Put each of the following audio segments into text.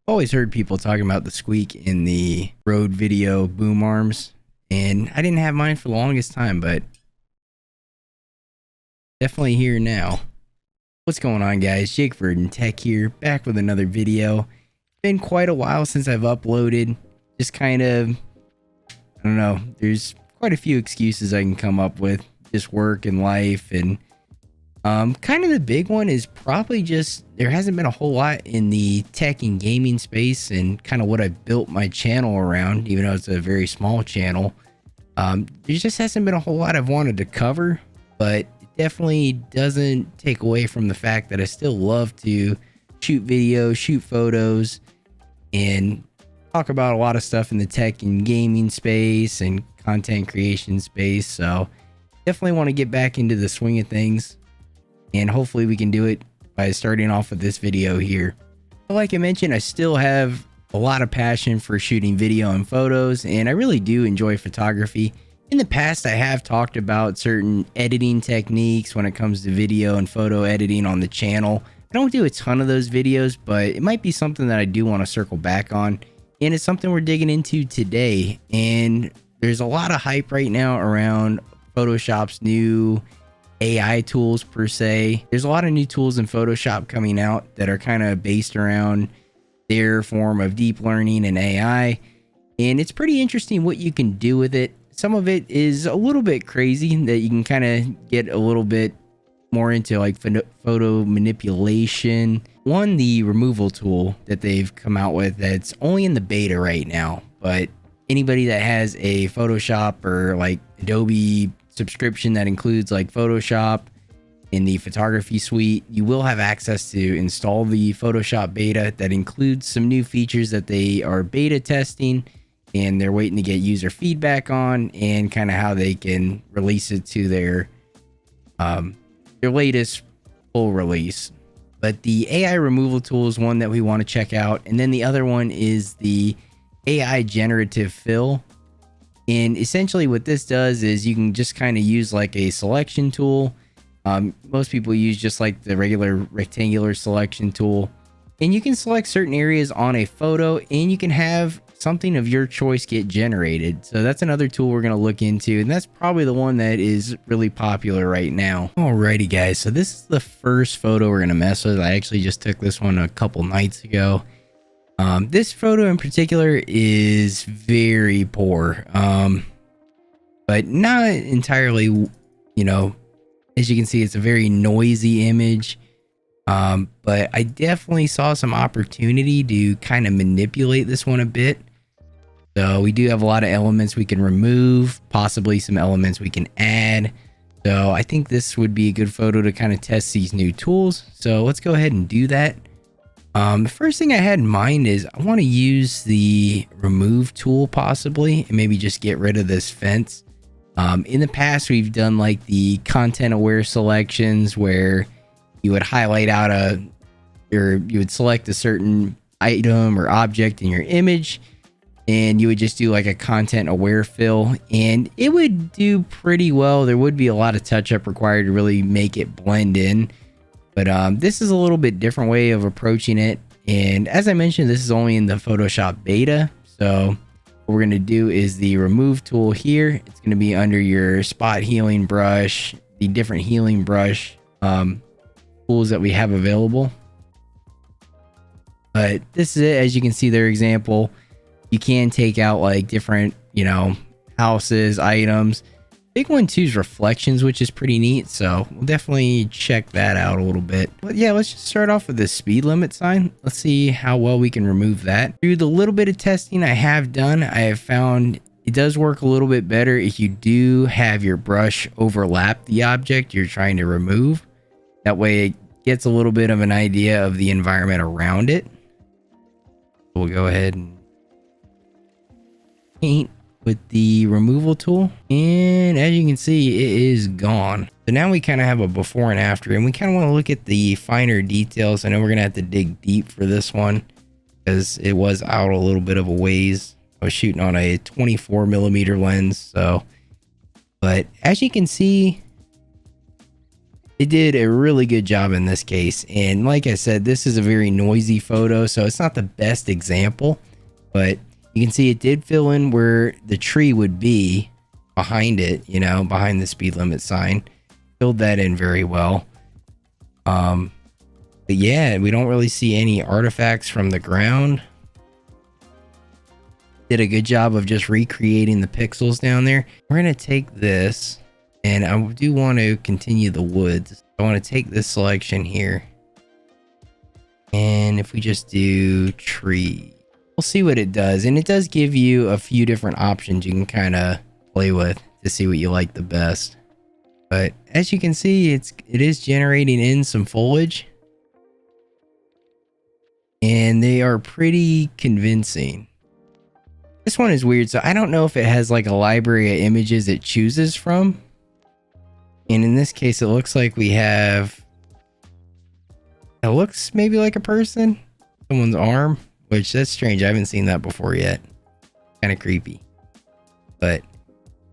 Always heard people talking about the squeak in the Rode video boom arms, and I didn't have mine for the longest time, but definitely here now. What's going on, guys? Jake and Tech here, back with another video. It's been quite a while since I've uploaded. Just kind of, I don't know, there's quite a few excuses I can come up with. Just work and life, and kind of the big one is probably just there hasn't been a whole lot in the tech and gaming space and kind of what I've built my channel around, even though it's a very small channel. There just hasn't been a whole lot I've wanted to cover, but it definitely doesn't take away from the fact that I still love to shoot videos, shoot photos, and talk about a lot of stuff in the tech and gaming space and content creation space. So definitely want to get back into the swing of things. And hopefully we can do it by starting off with this video here. Like I mentioned, I still have a lot of passion for shooting video and photos, and I really do enjoy photography. In the past, I have talked about certain editing techniques when it comes to video and photo editing on the channel. I don't do a ton of those videos, but it might be something that I do want to circle back on. And it's something we're digging into today. And there's a lot of hype right now around Photoshop's new AI tools per se. There's a lot of new tools in Photoshop coming out that are kind of based around their form of deep learning and AI, and it's pretty interesting what you can do with it. Some of it is a little bit crazy that you can kind of get a little bit more into, like photo manipulation. One, the removal tool that they've come out with that's only in the beta right now, but anybody that has a Photoshop or like Adobe subscription that includes like Photoshop in the photography suite, you will have access to install the Photoshop beta that includes some new features that they are beta testing and they're waiting to get user feedback on, and kind of how they can release it to their latest full release. But the AI removal tool is one that we want to check out, and then the other one is the AI generative fill. And essentially what this does is you can just kind of use like a selection tool. Most people use just like the regular rectangular selection tool, and you can select certain areas on a photo and you can have something of your choice get generated. So that's another tool we're going to look into, and that's probably the one that is really popular right now. Alrighty guys, so this is the first photo we're going to mess with. I actually just took this one a couple nights ago. This photo in particular is very poor, but not entirely, you know, as you can see, it's a very noisy image, but I definitely saw some opportunity to kind of manipulate this one a bit. So we do have a lot of elements we can remove, possibly some elements we can add. So I think this would be a good photo to kind of test these new tools. So let's go ahead and do that. The first thing I had in mind is I want to use the remove tool possibly, and maybe just get rid of this fence. In the past, we've done like the content aware selections where you would highlight out you would select a certain item or object in your image, and you would just do like a content aware fill, and it would do pretty well. There would be a lot of touch up required to really make it blend in. But this is a little bit different way of approaching it. And as I mentioned, this is only in the Photoshop beta. So what we're going to do is the remove tool here. It's going to be under your spot healing brush, the different healing brush tools that we have available. But this is it. As you can see, their example, you can take out like different, you know, houses, items. Big one too is reflections, which is pretty neat, so we'll definitely check that out a little bit. But yeah, let's just start off with the speed limit sign. Let's see how well we can remove that. Through the little bit of testing I have done, I have found it does work a little bit better if you do have your brush overlap the object you're trying to remove. That way it gets a little bit of an idea of the environment around it. We'll go ahead and paint with the removal tool, and as you can see, it is gone. So now we kind of have a before and after, and we kind of want to look at the finer details. I know we're gonna have to dig deep for this one because it was out a little bit of a ways. I was shooting on a 24mm lens, so but as you can see, They did a really good job in this case. And like I said, this is a very noisy photo, so it's not the best example, but you can see it did fill in where the tree would be behind it, you know, behind the speed limit sign. Filled that in very well. But yeah, we don't really see any artifacts from the ground. Did a good job of just recreating the pixels down there. We're going to take this, and I do want to continue the woods. I want to take this selection here. And if we just do tree, we'll see what it does. And it does give you a few different options you can kind of play with to see what you like the best. But as you can see, it is generating in some foliage. And they are pretty convincing. This one is weird, so I don't know if it has like a library of images it chooses from. And in this case, it looks like we have... It looks maybe like a person. Someone's arm, which that's strange. I haven't seen that before yet. Kind of creepy. But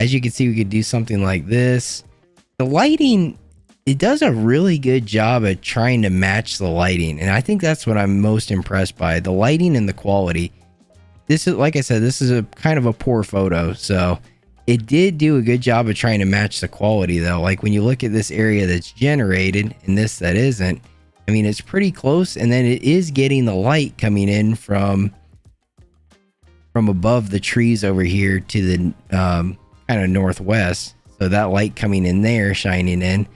as you can see, we could do something like this. The lighting, it does a really good job at trying to match the lighting. And I think that's what I'm most impressed by. The lighting and the quality. This is, like I said, this is a kind of a poor photo. So it did do a good job of trying to match the quality though. Like when you look at this area that's generated and this that isn't, I mean, it's pretty close. And then it is getting the light coming in from above the trees over here to the kind of northwest. So that light coming in there, shining in.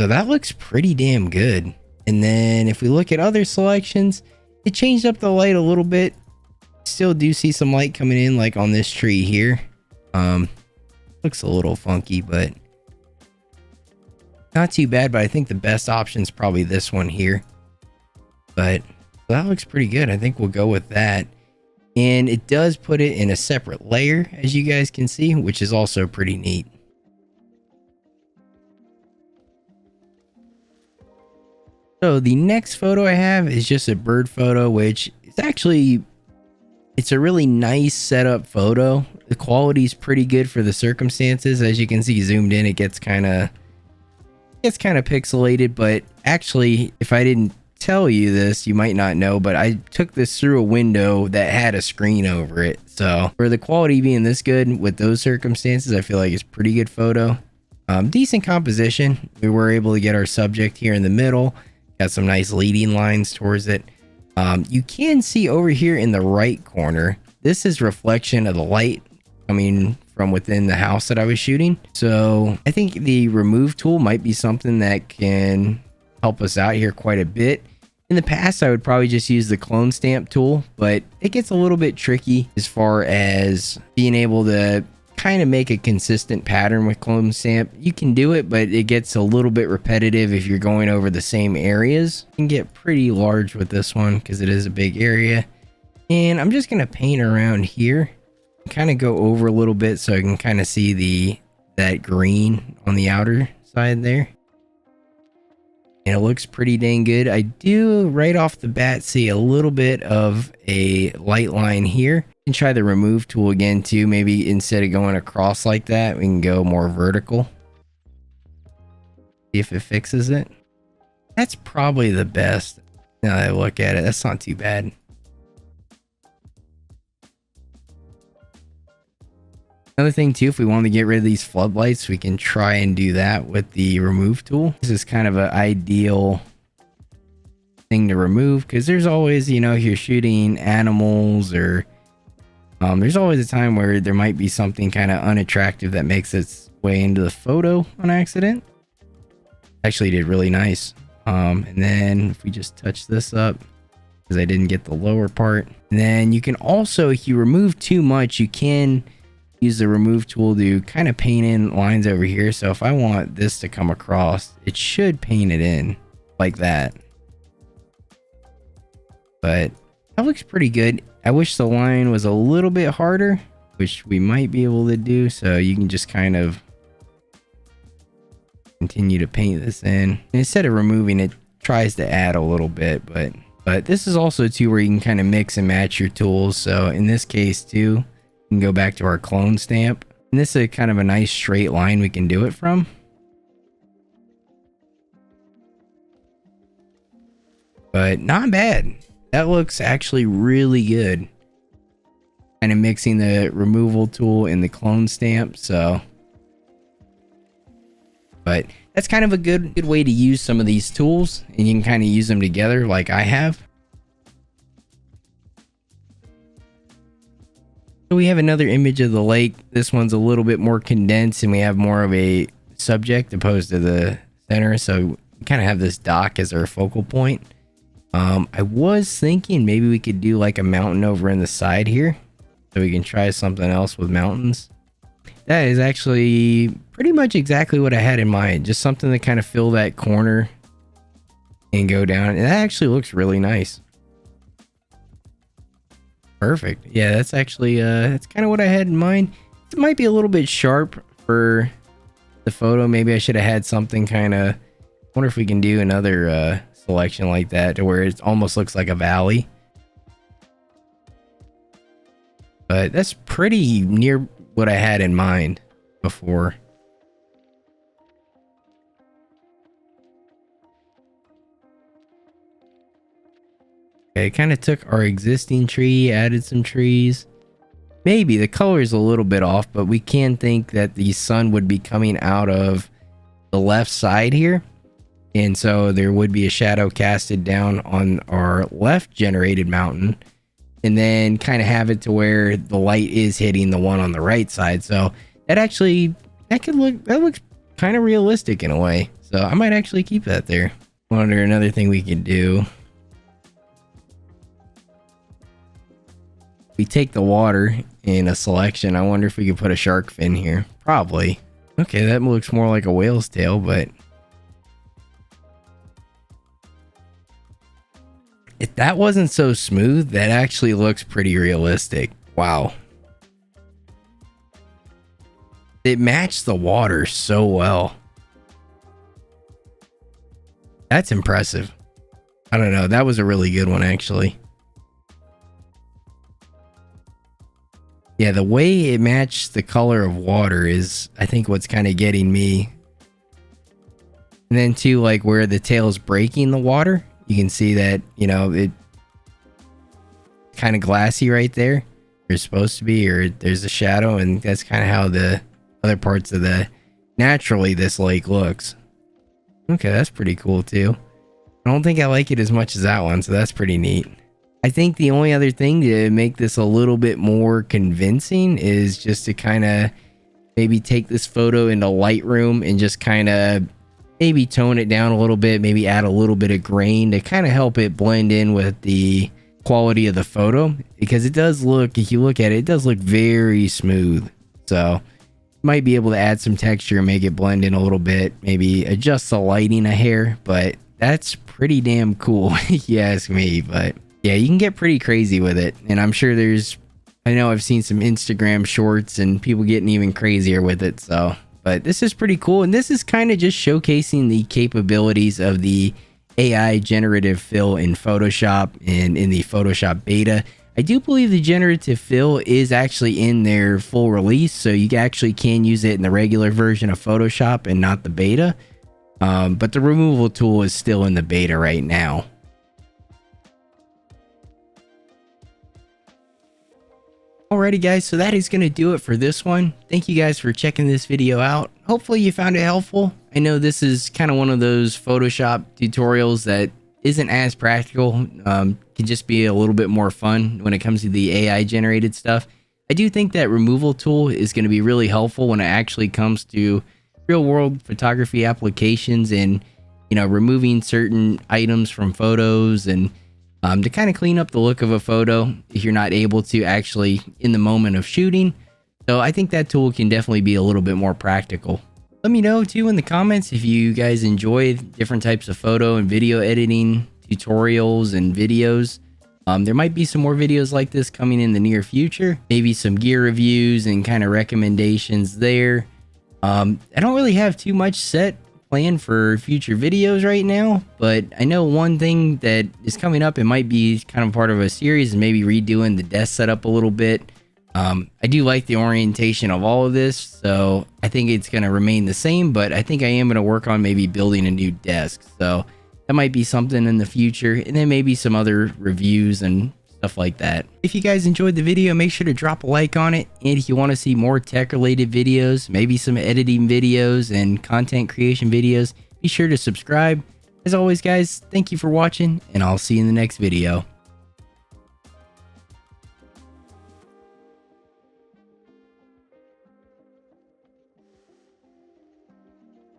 So that looks pretty damn good. And then if we look at other selections, it changed up the light a little bit. Still do see some light coming in like on this tree here. Looks a little funky, but not too bad. But I think the best option is probably this one here. But that looks pretty good. I think we'll go with that. And it does put it in a separate layer, as you guys can see, which is also pretty neat. So the next photo I have is just a bird photo, which is actually, it's a really nice setup photo. The quality is pretty good for the circumstances. As you can see, zoomed in, it gets kind of pixelated, but actually, if I didn't tell you this, you might not know, but I took this through a window that had a screen over it. So for the quality being this good with those circumstances, I feel like it's pretty good photo. Decent composition. We were able to get our subject here in the middle. Got some nice leading lines towards it. You can see over here in the right corner, this is reflection of the light coming from within the house that I was shooting. So I think the remove tool might be something that can help us out here quite a bit. In the past, I would probably just use the clone stamp tool, but it gets a little bit tricky as far as being able to kind of make a consistent pattern with clone stamp. You can do it, but it gets a little bit repetitive if you're going over the same areas. You can get pretty large with this one because it is a big area. And I'm just going to paint around here, kind of go over a little bit so I can kind of see that green on the outer side there. And it looks pretty dang good. I do right off the bat see a little bit of a light line here. You can try the remove tool again too. Maybe instead of going across like that, we can go more vertical. See if it fixes it. That's probably the best. Now that I look at it, that's not too bad. Another thing too, if we want to get rid of these floodlights, we can try and do that with the remove tool. This is kind of an ideal thing to remove because there's always, you know, if you're shooting animals or there's always a time where there might be something kind of unattractive that makes its way into the photo on accident. Actually did really nice. And then if we just touch this up, because I didn't get the lower part. And then you can also, if you remove too much, you can use the remove tool to kind of paint in lines over here. So if I want this to come across, it should paint it in like that. But that looks pretty good. I wish the line was a little bit harder, which we might be able to do. So you can just kind of continue to paint this in. And instead of removing it, tries to add a little bit, but this is also too where you can kind of mix and match your tools. So in this case too, we can go back to our clone stamp, and this is kind of a nice straight line we can do it from. but not bad. That looks actually really good. Kind of mixing the removal tool and the clone stamp, so. But that's kind of a good way to use some of these tools, and you can kind of use them together like I have. So we have another image of the lake. This one's a little bit more condensed, and we have more of a subject opposed to the center, so we kind of have this dock as our focal point. I was thinking maybe we could do like a mountain over in the side here, so we can try something else with mountains. That is actually pretty much exactly what I had in mind, just something to kind of fill that corner and go down, and that actually looks really nice. Perfect. Yeah, that's actually that's kind of what I had in mind. It might be a little bit sharp for the photo. Maybe I should have had something kind of, wonder if we can do another selection like that to where it almost looks like a valley. But that's pretty near what I had in mind before. Okay, kind of took our existing tree, added some trees. Maybe the color is a little bit off, but we can think that the sun would be coming out of the left side here. And so there would be a shadow casted down on our left generated mountain, and then kind of have it to where the light is hitting the one on the right side. So that actually, that looks kind of realistic in a way. So I might actually keep that there. Wonder another thing we could do. We take the water in a selection. I wonder if we could put a shark fin here. Probably. Okay, that looks more like a whale's tail, but if that wasn't so smooth, that actually looks pretty realistic. Wow. It matched the water so well. That's impressive. I don't know. That was a really good one, actually. Yeah, the way it matched the color of water is, I think, what's kind of getting me. And then too, like where the tail is breaking the water, you can see that, you know, it kind of glassy right there. There's supposed to be, or there's a shadow, and that's kind of how the other parts of the naturally this lake looks. Okay, that's pretty cool too. I don't think I like it as much as that one, so that's pretty neat. I think the only other thing to make this a little bit more convincing is just to kind of maybe take this photo into Lightroom and just kind of maybe tone it down a little bit, maybe add a little bit of grain to kind of help it blend in with the quality of the photo, because it does look, if you look at it, it does look very smooth. So might be able to add some texture and make it blend in a little bit, maybe adjust the lighting a hair, but that's pretty damn cool if you ask me. But yeah, you can get pretty crazy with it, and I'm sure I know I've seen some Instagram shorts and people getting even crazier with it. So, but this is pretty cool, and this is kind of just showcasing the capabilities of the AI generative fill in Photoshop and in the Photoshop beta. I do believe the generative fill is actually in their full release, so you actually can use it in the regular version of Photoshop and not the beta. But the removal tool is still in the beta right now. Alrighty guys, so that is going to do it for this one. Thank you guys for checking this video out. Hopefully you found it helpful. I know this is kind of one of those Photoshop tutorials that isn't as practical, can just be a little bit more fun when it comes to the AI generated stuff. I do think that removal tool is going to be really helpful when it actually comes to real world photography applications and, you know, removing certain items from photos and to kind of clean up the look of a photo if you're not able to actually in the moment of shooting. So I think that tool can definitely be a little bit more practical. Let me know too in the comments if you guys enjoy different types of photo and video editing tutorials and videos. There might be some more videos like this coming in the near future, maybe some gear reviews and kind of recommendations there. I don't really have too much set planned for future videos right now, but I know one thing that is coming up, it might be kind of part of a series, and maybe redoing the desk setup a little bit. I do like the orientation of all of this, so I think it's going to remain the same, but I think I am going to work on maybe building a new desk. So That might be something in the future, and then maybe some other reviews and stuff like that. If you guys enjoyed the video, make sure to drop a like on it. And if you want to see more tech related videos, maybe some editing videos and content creation videos, be sure to subscribe. As always, guys, thank you for watching, and I'll see you in the next video.